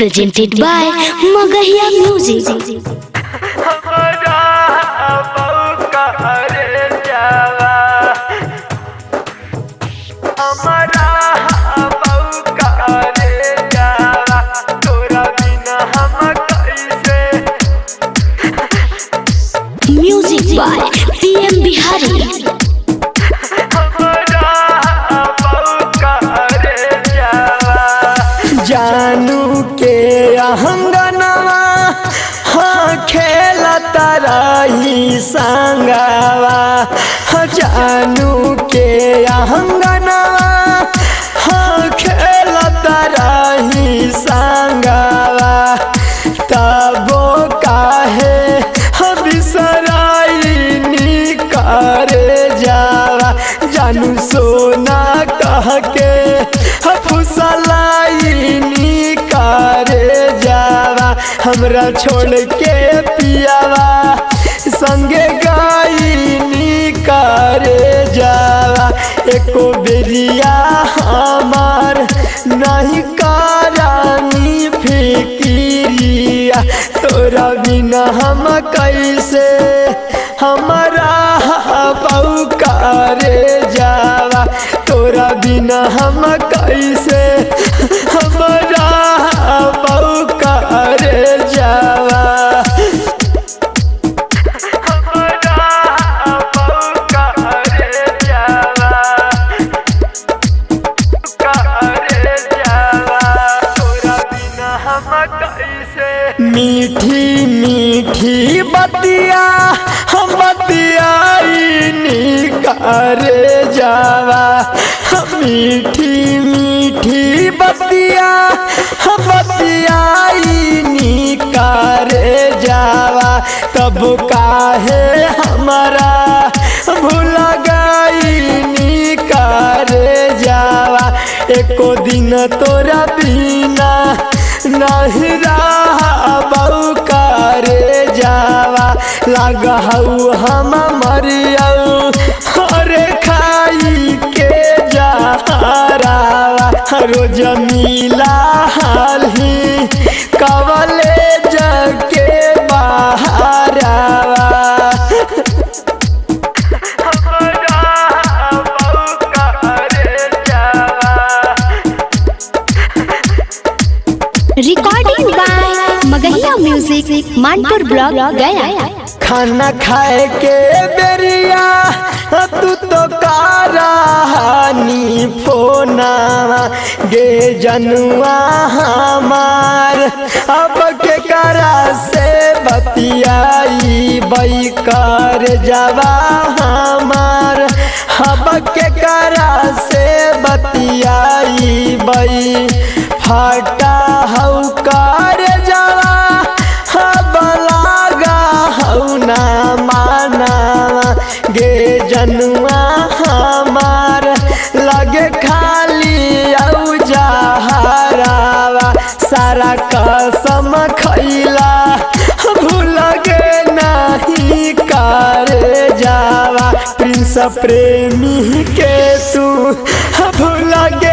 presented by Magahiya Music. Music by PM Bihari. जानू के अहंगनवा हाँ खेलता रही संगवा। जानू के अहंगनवा हाँ खेलता रही संगवा। तबो काहे बिसराई करे जावा। जानू सोना कह के फुसलाई करे जावा। हमरा छोड़ के पियावा संगे गाई करे जावा। एको बेरिया हमार नहीं करानी फिकिरिया। तोरा बिना हम कैसे हमारा बहू करे जावा। तोरा बिना हम कैसे हमारा बहू करे जावा। मीठी मीठी बतिया हम बतियाई करे जावा। मीठी मीठी बतिया हम बतियाई करे जावा। तब काहे हमारा भूल गई करे जावा। एको दिन तोरा बिना नहीं बहू करे जावा। लगहू हम मरियऊ अरे खाई के जहरावा। रोज मिला हाली कवले जके बहरावा। Recording by Magahiya Music, Manpur Block, Gaya. खाना खाए के बेरिया तू तो करानी फोना गे जनुआ हमार। अब के करा से बतियाई बई कर जावा हमार। अब के करा से बतियाई बई फटा हऊ कर जावा। ना मानावा गे जनुआ हमार लगे खाली औ जहरावा। सारा कसम खैला भूल गे नहीं करे जावा। प्रिंस प्रेमी के तू भूल गे